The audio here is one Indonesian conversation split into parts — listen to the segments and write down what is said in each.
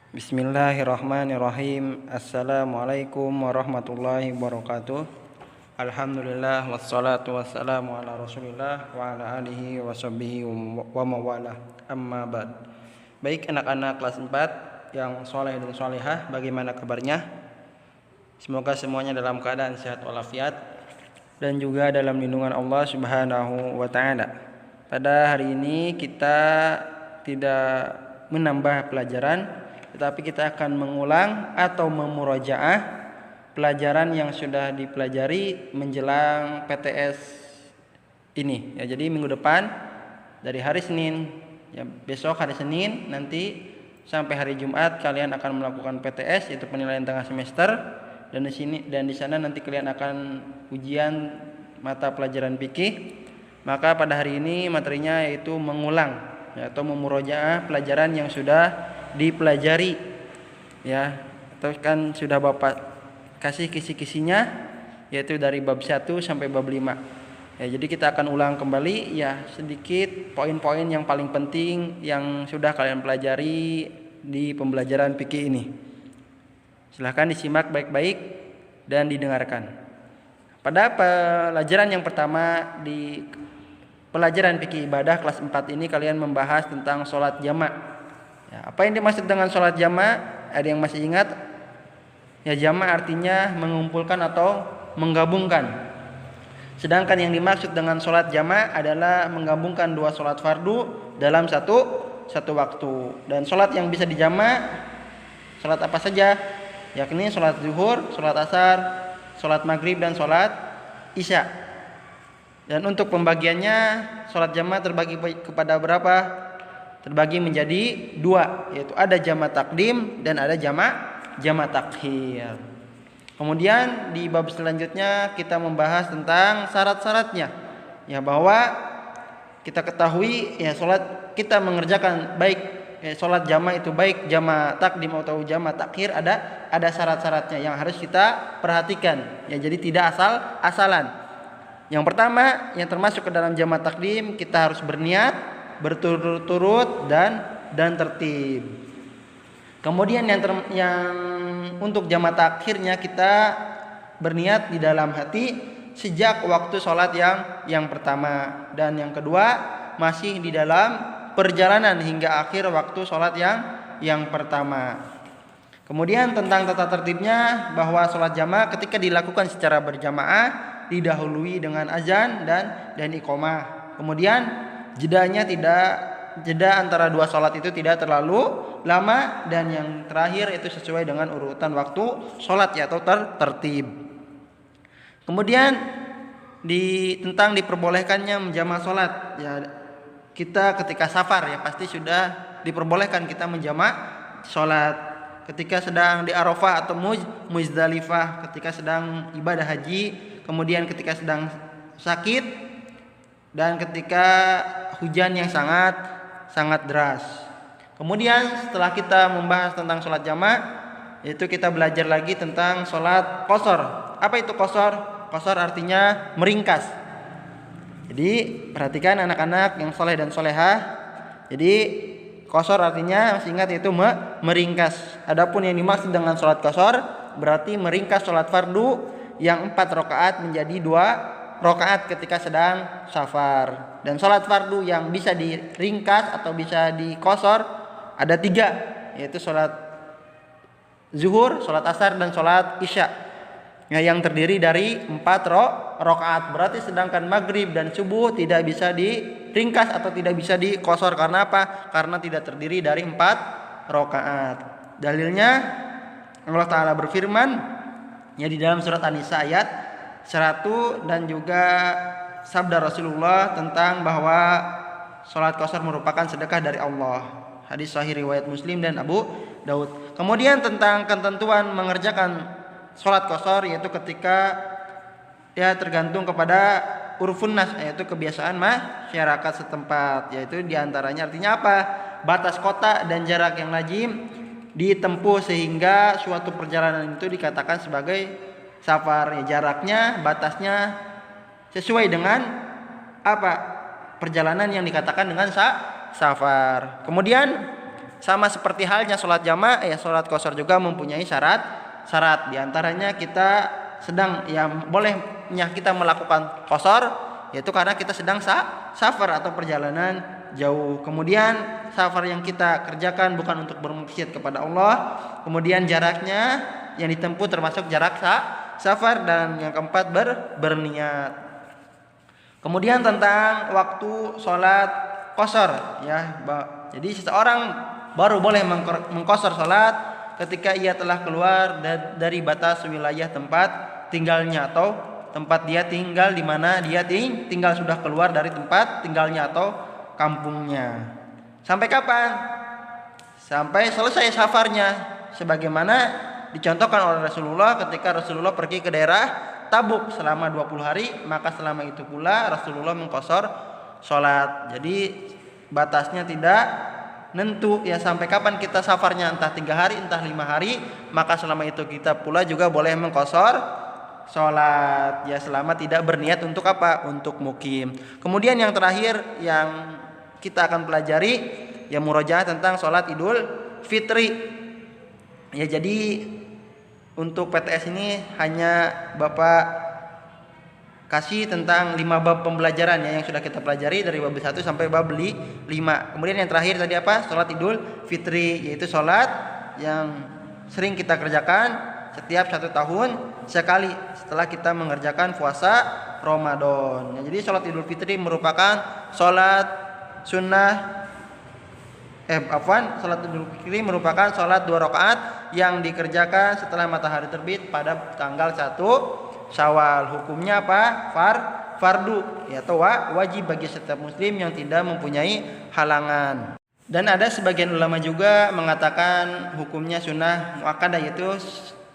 Bismillahirrahmanirrahim. Assalamualaikum warahmatullahi wabarakatuh. Alhamdulillah wassalatu wassalamu ala Rasulillah wa ala alihi wa sahbihi wa mawalah. Amma ba'd. Baik anak-anak kelas 4 yang soleh dan solehah, bagaimana kabarnya? Semoga semuanya dalam keadaan sehat walafiat dan juga dalam lindungan Allah Subhanahu wa taala. Pada hari ini kita tidak menambah pelajaran, tetapi kita akan mengulang atau memurajaah pelajaran yang sudah dipelajari menjelang PTS ini. Ya, jadi minggu depan dari hari Senin, ya, besok hari Senin nanti sampai hari Jumat kalian akan melakukan PTS, yaitu penilaian tengah semester, dan di sana nanti kalian akan ujian mata pelajaran fikih. Maka pada hari ini materinya yaitu mengulang, ya, atau memurajaah pelajaran yang sudah dipelajari, ya, atau kan sudah Bapak kasih kisi-kisinya, yaitu dari bab 1 sampai bab 5. Ya, jadi kita akan ulang kembali, ya, sedikit poin-poin yang paling penting yang sudah kalian pelajari di pembelajaran fikih ini. Silahkan disimak baik-baik dan didengarkan. Pada pelajaran yang pertama di pelajaran fikih ibadah kelas 4 ini kalian membahas tentang sholat jamak. Ya, apa yang dimaksud dengan sholat jama'? Ada yang masih ingat? Ya, jama' artinya mengumpulkan atau menggabungkan. Sedangkan yang dimaksud dengan sholat jama' adalah menggabungkan dua sholat fardu dalam satu waktu. Dan sholat yang bisa dijama' sholat apa saja? Yakni sholat zuhur, sholat asar, sholat maghrib, dan sholat isya. Dan untuk pembagiannya sholat jama' terbagi kepada berapa? Terbagi menjadi dua, yaitu ada jama' takdim dan ada jama' takhir. Kemudian di bab selanjutnya kita membahas tentang syarat-syaratnya, ya, bahwa kita ketahui, ya, sholat kita mengerjakan baik, sholat jama' itu baik jama' takdim atau jama' takhir, ada syarat-syaratnya yang harus kita perhatikan, ya, jadi tidak asal-asalan. Yang pertama, yang termasuk ke dalam jama' takdim, kita harus berniat berturut-turut dan tertib. Kemudian yang untuk jama' takhirnya kita berniat di dalam hati sejak waktu sholat yang pertama, dan yang kedua masih di dalam perjalanan hingga akhir waktu sholat yang pertama. Kemudian tentang tata tertibnya, bahwa sholat jama' ketika dilakukan secara berjamaah didahului dengan azan dan iqomah. Kemudian jeda antara dua sholat itu tidak terlalu lama, dan yang terakhir itu sesuai dengan urutan waktu sholat, ya, atau tertib. Kemudian tentang diperbolehkannya menjamak sholat, ya, kita ketika safar, ya, pasti sudah diperbolehkan kita menjamak sholat. Ketika sedang di Arafah atau Muzdalifah, ketika sedang ibadah haji, kemudian ketika sedang sakit, dan ketika hujan yang sangat deras. Kemudian setelah kita membahas tentang sholat jama', yaitu kita belajar lagi tentang sholat qashar. Apa itu qashar? Qashar artinya meringkas. Jadi perhatikan anak-anak yang soleh dan solehah. Jadi qashar artinya, masih ingat, yaitu meringkas. Adapun yang dimaksud dengan sholat qashar berarti meringkas sholat fardu yang 4 rakaat menjadi 2 rakaat ketika sedang safar. Dan sholat fardu yang bisa diringkas atau bisa diqashar ada 3, yaitu sholat zuhur, sholat asar, dan sholat isya, ya, yang terdiri dari 4 rakaat. Berarti sedangkan maghrib dan subuh tidak bisa diringkas atau tidak bisa diqashar. Karena apa? Karena tidak terdiri dari 4 rakaat. Dalilnya Allah Ta'ala berfirman, ya, di dalam surat An-Nisa ayat 100, dan juga sabda Rasulullah tentang bahwa sholat qashar merupakan sedekah dari Allah. Hadis sahih riwayat Muslim dan Abu Daud. Kemudian tentang ketentuan mengerjakan sholat qashar, yaitu ketika, ya, tergantung kepada urfun nas, yaitu kebiasaan masyarakat setempat, yaitu diantaranya artinya apa? Batas kota dan jarak yang lazim ditempuh sehingga suatu perjalanan itu dikatakan sebagai safar, ya, jaraknya, batasnya sesuai dengan apa? Perjalanan yang dikatakan dengan safar. Kemudian sama seperti halnya sholat jamaah, ya sholat qashar juga mempunyai syarat. Di antaranya kita sedang, ya bolehnya kita melakukan qashar, yaitu karena kita sedang safar atau perjalanan jauh. Kemudian safar yang kita kerjakan bukan untuk bermaksiat kepada Allah. Kemudian jaraknya yang ditempuh termasuk jarak safar. Dan yang keempat berniat. Kemudian tentang waktu sholat qashar, ya. Jadi seseorang baru boleh mengqashar sholat ketika ia telah keluar dari batas wilayah tempat tinggalnya, atau tempat dia tinggal, di mana dia tinggal sudah keluar dari tempat tinggalnya atau kampungnya. Sampai kapan? Sampai selesai safarnya, sebagaimana dicontohkan oleh Rasulullah ketika Rasulullah pergi ke daerah Tabuk selama 20 hari, maka selama itu pula Rasulullah mengqashar sholat. Jadi batasnya tidak nentu, ya sampai kapan kita safarnya, entah 3 hari entah 5 hari, maka selama itu kita pula juga boleh mengqashar sholat, ya selama tidak berniat untuk apa? Untuk mukim. Kemudian yang terakhir yang kita akan pelajari, ya murojaah tentang sholat Idul Fitri. Ya jadi untuk PTS ini hanya Bapak kasih tentang 5 bab pembelajaran, ya yang sudah kita pelajari dari bab 1 sampai bab 5. Kemudian yang terakhir tadi apa? Sholat Idul Fitri, yaitu sholat yang sering kita kerjakan setiap 1 tahun sekali setelah kita mengerjakan puasa Ramadan. Ya, jadi sholat Idul Fitri merupakan sholat sunnah. Sholat Idul Fitri merupakan sholat 2 rakaat yang dikerjakan setelah matahari terbit pada tanggal 1 Syawal. Hukumnya apa? Fardu, atau wajib bagi setiap muslim yang tidak mempunyai halangan. Dan ada sebagian ulama juga mengatakan hukumnya sunnah muakkadah, yaitu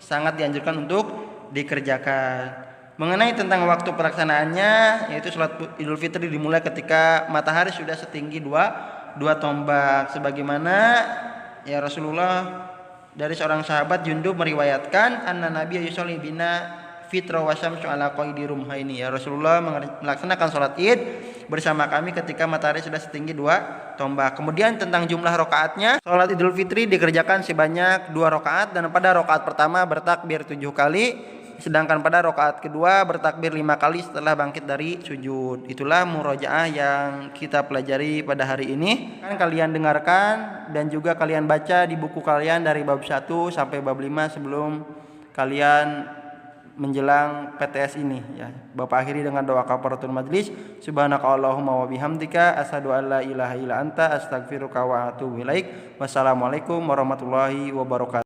sangat dianjurkan untuk dikerjakan. Mengenai tentang waktu pelaksanaannya, yaitu sholat Idul Fitri dimulai ketika matahari sudah setinggi dua tombak, sebagaimana ya Rasulullah dari seorang sahabat Jundub meriwayatkan anna Nabi yusolli bina fitra wa syamsu ala qaidi rumhaini. Ya Rasulullah melaksanakan sholat Id bersama kami ketika matahari sudah setinggi 2 tombak. Kemudian tentang jumlah rakaatnya, sholat Idul Fitri dikerjakan sebanyak 2 rakaat, dan pada rakaat pertama bertakbir 7 kali, sedangkan pada rakaat kedua bertakbir 5 kali setelah bangkit dari sujud. Itulah murojaah yang kita pelajari pada hari ini. Kalian dengarkan dan juga kalian baca di buku kalian dari bab 1 sampai bab 5 sebelum kalian menjelang PTS ini, ya. Bapak akhiri dengan doa kafaratul majlis. Subhanakallahumma wa bihamdika asyhadu an la ilaha illa anta astaghfiruka wa atubu ilaik. Wassalamualaikum warahmatullahi wabarakatuh.